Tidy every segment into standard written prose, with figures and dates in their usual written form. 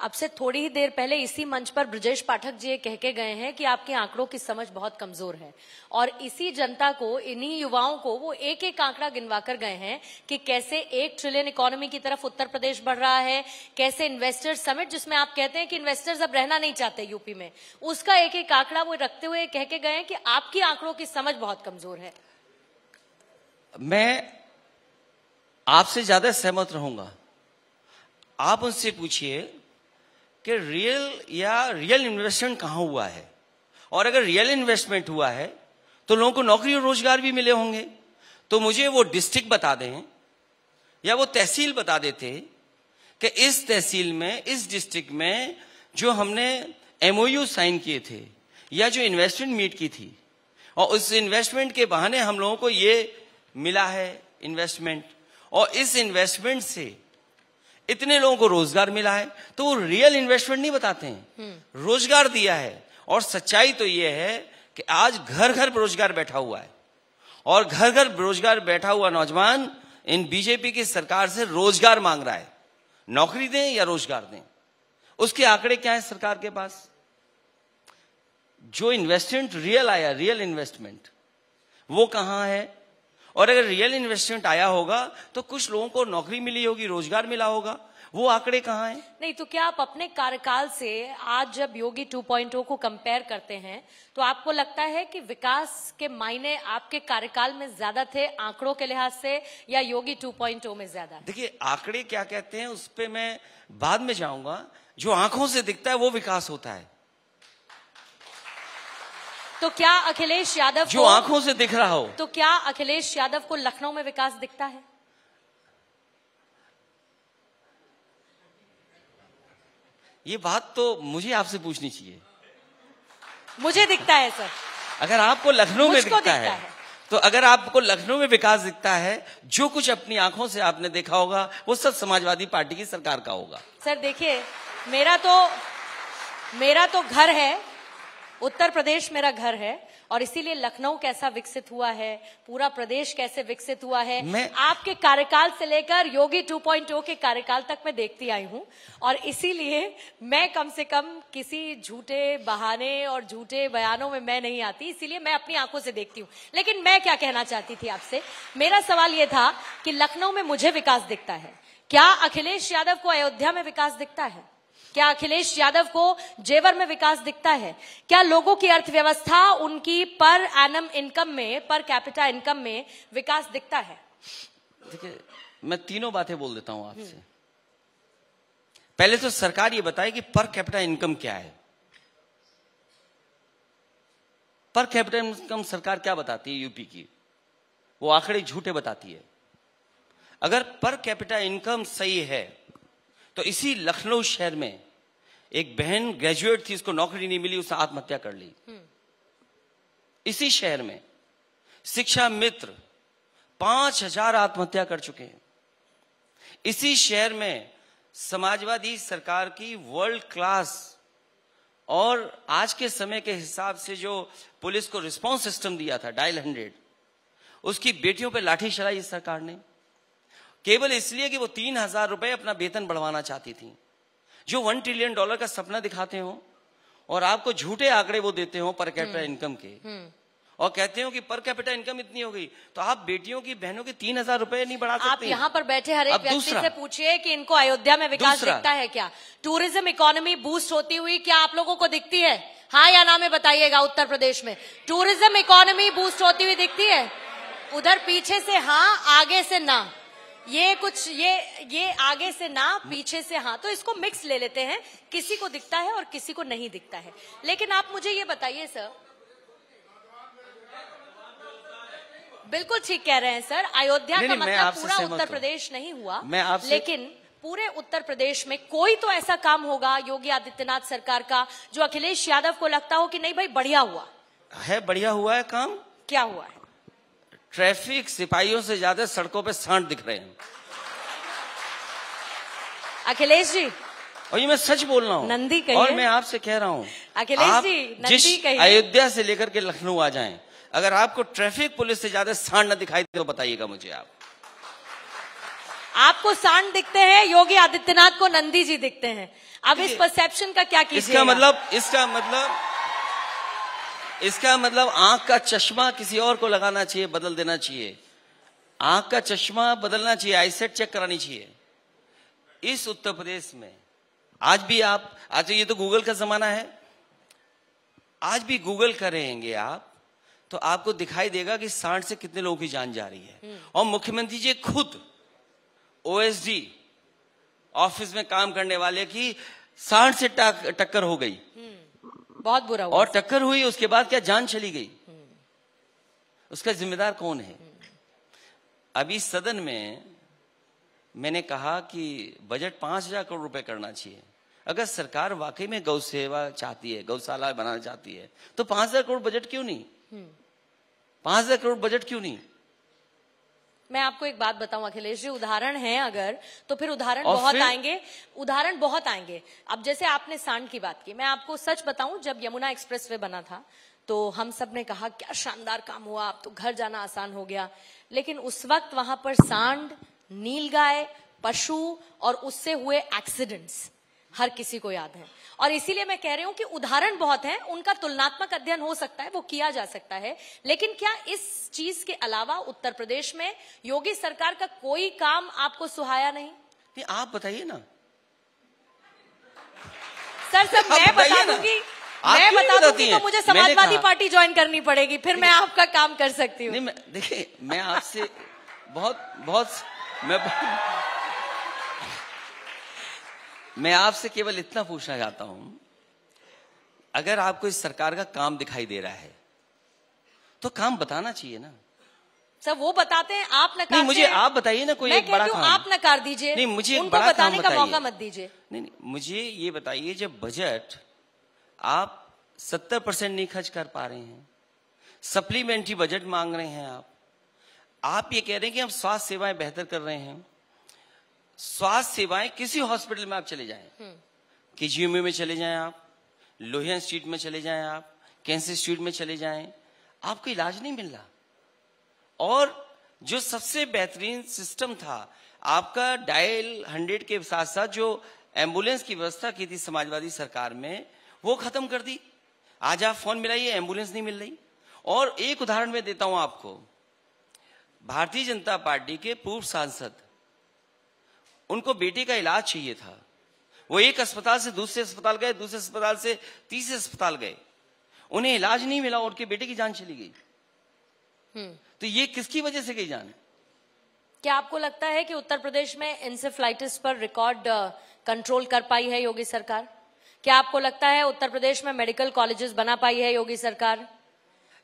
अब से थोड़ी ही देर पहले इसी मंच पर ब्रजेश पाठक जी ये कह के गए हैं कि आपके आंकड़ों की समझ बहुत कमजोर है, और इसी जनता को, इन्हीं युवाओं को वो एक एक आंकड़ा गिनवा कर गए हैं कि कैसे 1 ट्रिलियन इकोनॉमी की तरफ उत्तर प्रदेश बढ़ रहा है, कैसे इन्वेस्टर्स समिट, जिसमें आप कहते हैं कि इन्वेस्टर्स अब रहना नहीं चाहते यूपी में, उसका एक एक आंकड़ा वो रखते हुए कह के गए हैं कि आपकी आंकड़ों की समझ बहुत कमजोर है। मैं आपसे ज्यादा सहमत रहूंगा। आप उनसे पूछिए कि रियल इन्वेस्टमेंट कहां हुआ है, और अगर रियल इन्वेस्टमेंट हुआ है तो लोगों को नौकरी और रोजगार भी मिले होंगे। तो मुझे वो डिस्ट्रिक्ट बता दें या वो तहसील बता देते कि इस तहसील में, इस डिस्ट्रिक्ट में जो हमने MOU साइन किए थे या जो इन्वेस्टमेंट मीट की थी, और उस इन्वेस्टमेंट के बहाने हम लोगों को ये मिला है इन्वेस्टमेंट, और इस इन्वेस्टमेंट से इतने लोगों को रोजगार मिला है, तो वो रियल इन्वेस्टमेंट नहीं बताते हैं, रोजगार दिया है। और सच्चाई तो ये है कि आज घर घर बेरोजगार बैठा हुआ है, और घर घर बेरोजगार बैठा हुआ नौजवान इन बीजेपी की सरकार से रोजगार मांग रहा है। नौकरी दें या रोजगार दें, उसके आंकड़े क्या है सरकार के पास? जो इन्वेस्टमेंट रियल आया, रियल इन्वेस्टमेंट, वो कहां है? और अगर रियल इन्वेस्टमेंट आया होगा तो कुछ लोगों को नौकरी मिली होगी, रोजगार मिला होगा, वो आंकड़े कहां हैं? नहीं तो क्या आप अपने कार्यकाल से आज जब योगी 2.0 को कंपेयर करते हैं तो आपको लगता है कि विकास के मायने आपके कार्यकाल में ज्यादा थे आंकड़ों के लिहाज से, या योगी 2.0 में ज्यादा? देखिए, आंकड़े क्या कहते हैं उस पर मैं बाद में जाऊंगा। जो आंखों से दिखता है वो विकास होता है। तो क्या अखिलेश यादव जो आंखों से दिख रहा हो, तो क्या अखिलेश यादव को लखनऊ में विकास दिखता है? ये बात तो मुझे आपसे पूछनी चाहिए। मुझे दिखता है सर। अगर आपको लखनऊ में दिखता है, तो अगर आपको लखनऊ में विकास दिखता है, जो कुछ अपनी आंखों से आपने देखा होगा वो सब समाजवादी पार्टी की सरकार का होगा। सर देखिए, मेरा तो घर है, उत्तर प्रदेश मेरा घर है, और इसीलिए लखनऊ कैसा विकसित हुआ है, पूरा प्रदेश कैसे विकसित हुआ है, आपके कार्यकाल से लेकर योगी 2.0 के कार्यकाल तक मैं देखती आई हूं, और इसीलिए मैं कम से कम किसी झूठे बहाने और झूठे बयानों में मैं नहीं आती, इसीलिए मैं अपनी आंखों से देखती हूं। लेकिन मैं क्या कहना चाहती थी आपसे, मेरा सवाल यह था कि लखनऊ में मुझे विकास दिखता है, क्या अखिलेश यादव को अयोध्या में विकास दिखता है? क्या अखिलेश यादव को जेवर में विकास दिखता है? क्या लोगों की अर्थव्यवस्था, उनकी पर एनम इनकम में, पर कैपिटा इनकम में विकास दिखता है? देखिए, मैं तीनों बातें बोल देता हूं आपसे। पहले तो सरकार ये बताए कि पर कैपिटा इनकम क्या है। पर कैपिटा इनकम सरकार क्या बताती है यूपी की? वो आंकड़े झूठे बताती है। अगर पर कैपिटा इनकम सही है तो इसी लखनऊ शहर में एक बहन ग्रेजुएट थी, उसको नौकरी नहीं मिली, उसने आत्महत्या कर ली। इसी शहर में शिक्षा मित्र 5000 आत्महत्या कर चुके हैं। इसी शहर में समाजवादी सरकार की वर्ल्ड क्लास और आज के समय के हिसाब से जो पुलिस को रिस्पांस सिस्टम दिया था डायल 100, उसकी बेटियों पे लाठी चलाई इस सरकार ने, केवल इसलिए कि वो 3000 रुपए अपना वेतन बढ़वाना चाहती थी। जो $1 ट्रिलियन का सपना दिखाते हो और आपको झूठे आंकड़े वो देते हो पर कैपिटा इनकम के, और कहते हो कि पर कैपिटा इनकम इतनी हो गई, तो आप बेटियों की, बहनों की 3000 रुपए नहीं बढ़ा सकते? आप यहाँ पर बैठे हर एक व्यक्ति से पूछिए कि इनको अयोध्या में विकास दिखता है क्या? टूरिज्म इकोनॉमी बूस्ट होती हुई क्या आप लोगों को दिखती है? हाँ या ना में बताइएगा। उत्तर प्रदेश में टूरिज्म इकोनॉमी बूस्ट होती हुई दिखती है? उधर पीछे से हाँ, आगे से ना, ये कुछ ये आगे से ना, पीछे से हाँ, तो इसको मिक्स ले लेते हैं। किसी को दिखता है और किसी को नहीं दिखता है। लेकिन आप मुझे ये बताइए सर, बिल्कुल ठीक कह रहे हैं सर, अयोध्या का मतलब पूरा उत्तर प्रदेश नहीं हुआ, लेकिन पूरे उत्तर प्रदेश में कोई तो ऐसा काम होगा योगी आदित्यनाथ सरकार का जो अखिलेश यादव को लगता हो कि नहीं भाई बढ़िया हुआ है। बढ़िया हुआ है काम? क्या हुआ है? ट्रैफिक सिपाहियों से ज्यादा सड़कों पे सांड दिख रहे हैं अखिलेश जी, और ये मैं सच बोल रहा हूँ। नंदी कहिए। और मैं आपसे कह रहा हूँ अखिलेश जी, नंदी कहिए। अयोध्या से लेकर के लखनऊ आ जाएं, अगर आपको ट्रैफिक पुलिस से ज्यादा सांड न दिखाई दे तो बताइएगा मुझे आप। आपको सांड दिखते हैं, योगी आदित्यनाथ को नंदी जी दिखते हैं। अब इस परसेप्शन का क्या कीजिएगा? इसका मतलब आंख का चश्मा किसी और को लगाना चाहिए, बदल देना चाहिए। आंख का चश्मा बदलना चाहिए, आईसेट चेक करानी चाहिए। इस उत्तर प्रदेश में आज भी आज ये तो गूगल का जमाना है, आज भी गूगल करेंगे आप तो आपको दिखाई देगा कि सांड से कितने लोगों की जान जा रही है। और मुख्यमंत्री जी खुद ओएसडी ऑफिस में काम करने वाले की सांड से टक्कर हो गई, बहुत बुरा हुआ। और टक्कर हुई, उसके बाद क्या जान चली गई, उसका जिम्मेदार कौन है? अभी सदन में मैंने कहा कि बजट 5,000 करोड़ रुपए करना चाहिए। अगर सरकार वाकई में गौ सेवा चाहती है, गौशाला बनाना चाहती है, तो 5,000 करोड़ बजट क्यों नहीं? 5,000 करोड़ बजट क्यों नहीं? मैं आपको एक बात बताऊं अखिलेश जी, उदाहरण है अगर तो फिर उदाहरण बहुत आएंगे। अब जैसे आपने सांड की बात की, मैं आपको सच बताऊं, जब यमुना एक्सप्रेसवे बना था तो हम सब ने कहा क्या शानदार काम हुआ, अब तो घर जाना आसान हो गया। लेकिन उस वक्त वहां पर सांड, नीलगाय, पशु और उससे हुए एक्सीडेंट्स हर किसी को याद है। और इसीलिए मैं कह रही हूं कि उदाहरण बहुत हैं, उनका तुलनात्मक अध्ययन हो सकता है, वो किया जा सकता है। लेकिन क्या इस चीज के अलावा उत्तर प्रदेश में योगी सरकार का कोई काम आपको सुहाया नहीं? नहीं, आप बताइए ना सर। सब मैं बता दूंगी, मैं बता दूंगी तो मुझे समाजवादी पार्टी ज्वाइन करनी पड़ेगी, फिर मैं आपका काम कर सकती हूँ। देखिए, मैं आपसे मैं आपसे केवल इतना पूछना चाहता हूं, अगर आपको इस सरकार का काम दिखाई दे रहा है तो काम बताना चाहिए ना। सर वो बताते हैं, आप नकारते हैं। मुझे आप बताइए ना कोई एक बड़ा काम। आप नकार दीजिए, नहीं मुझे उनको बताने का मौका मत दीजिए। नहीं, मुझे ये बताइए, जब बजट आप 70% नहीं खर्च कर पा रहे हैं, सप्लीमेंट्री बजट मांग रहे हैं, आप ये कह रहे हैं कि हम स्वास्थ्य सेवाएं बेहतर कर रहे हैं। स्वास्थ्य सेवाएं किसी हॉस्पिटल में आप चले जाएं, केजीएमयू में चले जाएं, आप लोहिया इंस्टीट्यूट में चले जाएं, आप कैंसर इंस्टीट्यूट में चले जाएं, आपको इलाज नहीं मिल रहा। और जो सबसे बेहतरीन सिस्टम था आपका, डायल 100 के साथ साथ जो एम्बुलेंस की व्यवस्था की थी समाजवादी सरकार में, वो खत्म कर दी। आज आप फोन मिलाइए, एम्बुलेंस नहीं मिल रही। और एक उदाहरण मैं देता हूं आपको, भारतीय जनता पार्टी के पूर्व सांसद, उनको बेटे का इलाज चाहिए था, वो एक अस्पताल से दूसरे अस्पताल गए, दूसरे अस्पताल से तीसरे अस्पताल गए, उन्हें इलाज नहीं मिला और उनके बेटे की जान चली गई। तो ये किसकी वजह से गई जान? क्या आपको लगता है कि उत्तर प्रदेश में इंसेफ्लाइटिस पर रिकॉर्ड कंट्रोल कर पाई है योगी सरकार? क्या आपको लगता है उत्तर प्रदेश में मेडिकल कॉलेजेस बना पाई है योगी सरकार?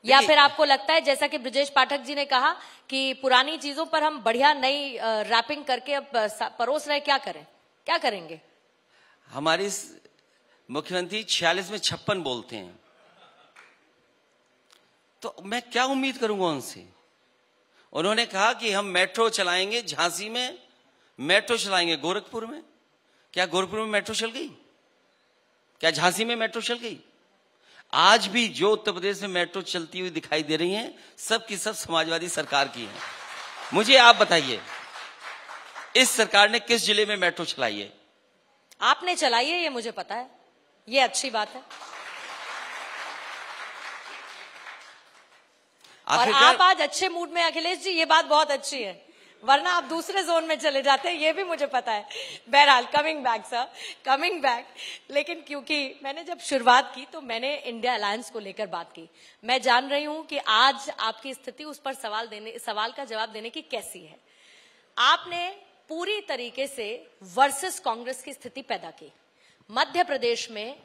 या फिर आपको लगता है, जैसा कि ब्रजेश पाठक जी ने कहा कि पुरानी चीजों पर हम बढ़िया नई रैपिंग करके अब परोस रहे, क्या करें, क्या करेंगे? हमारी मुख्यमंत्री 46 में 56 बोलते हैं, तो मैं क्या उम्मीद करूंगा उनसे? उन्होंने कहा कि हम मेट्रो चलाएंगे झांसी में, मेट्रो चलाएंगे गोरखपुर में। क्या गोरखपुर में मेट्रो चल गई? क्या झांसी में मेट्रो चल गई? आज भी जो उत्तर प्रदेश में मेट्रो चलती हुई दिखाई दे रही हैं, सब की सब समाजवादी सरकार की हैं। मुझे आप बताइए, इस सरकार ने किस जिले में मेट्रो चलाई है? आपने चलाई है, ये मुझे पता है, ये अच्छी बात है। और आप आज अच्छे मूड में अखिलेश जी, ये बात बहुत अच्छी है, वरना आप दूसरे जोन में चले जाते हैं, ये भी मुझे पता है। बहरहाल, coming back sir, coming back. लेकिन क्योंकि मैंने जब शुरुआत की तो मैंने इंडिया अलायंस को लेकर बात की, मैं जान रही हूं कि आज आपकी स्थिति उस पर सवाल का जवाब देने की कैसी है। आपने पूरी तरीके से वर्सेस कांग्रेस की स्थिति पैदा की। मध्य प्रदेश में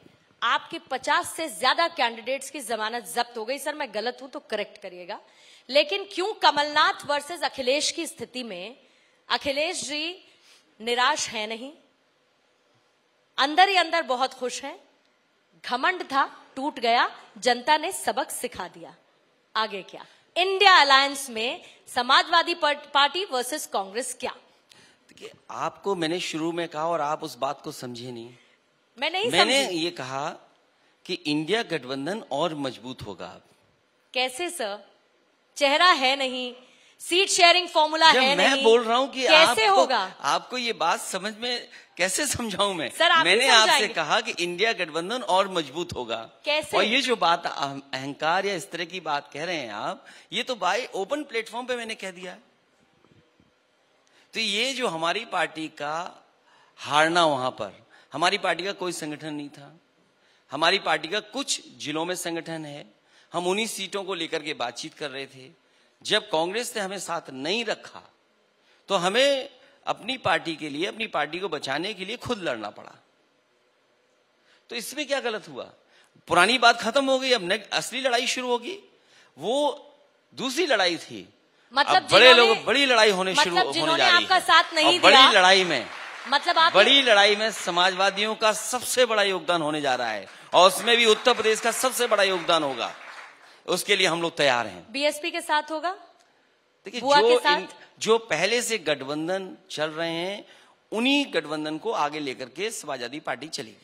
आपके 50 से ज्यादा कैंडिडेट्स की जमानत जब्त हो गई। सर मैं गलत हूं तो करेक्ट करिएगा, लेकिन क्यों कमलनाथ वर्सेस अखिलेश की स्थिति में अखिलेश जी निराश है नहीं, अंदर ही अंदर बहुत खुश हैं? घमंड था, टूट गया, जनता ने सबक सिखा दिया। आगे क्या? इंडिया अलायंस में समाजवादी पार्टी वर्सेस कांग्रेस, क्या? देखिए, आपको मैंने शुरू में कहा और आप उस बात को समझे नहीं। मैंने ये कहा कि इंडिया गठबंधन और मजबूत होगा। कैसे सर? चेहरा है नहीं, सीट शेयरिंग फॉर्मूला है मैं नहीं। बोल रहा हूं कि कैसे होगा? आपको ये बात समझ में कैसे समझाऊं मैं? सर, आप मैंने आपसे कहा कि इंडिया गठबंधन और मजबूत होगा। कैसे? और ये जो बात अहंकार या इस तरह की बात कह रहे हैं आप, ये तो बाय ओपन प्लेटफॉर्म पे मैंने कह दिया है। तो ये जो हमारी पार्टी का हारना, वहां पर हमारी पार्टी का कोई संगठन नहीं था। हमारी पार्टी का कुछ जिलों में संगठन है, हम उन्हीं सीटों को लेकर के बातचीत कर रहे थे। जब कांग्रेस ने हमें साथ नहीं रखा तो हमें अपनी पार्टी के लिए, अपनी पार्टी को बचाने के लिए खुद लड़ना पड़ा। तो इसमें क्या गलत हुआ? पुरानी बात खत्म हो गई, अब असली लड़ाई शुरू होगी। वो दूसरी लड़ाई थी, मतलब बड़े लोग बड़ी लड़ाई होने शुरू होने जा रही है। आपका साथ नहीं दिया, बड़ी लड़ाई में, मतलब आप बड़ी लड़ाई में समाजवादियों का सबसे बड़ा योगदान होने जा रहा है, और उसमें भी उत्तर प्रदेश का सबसे बड़ा योगदान होगा। उसके लिए हम लोग तैयार हैं। बीएसपी के साथ होगा? देखिए, जो पहले से गठबंधन चल रहे हैं, उन्हीं गठबंधन को आगे लेकर के समाजवादी पार्टी चलेगी।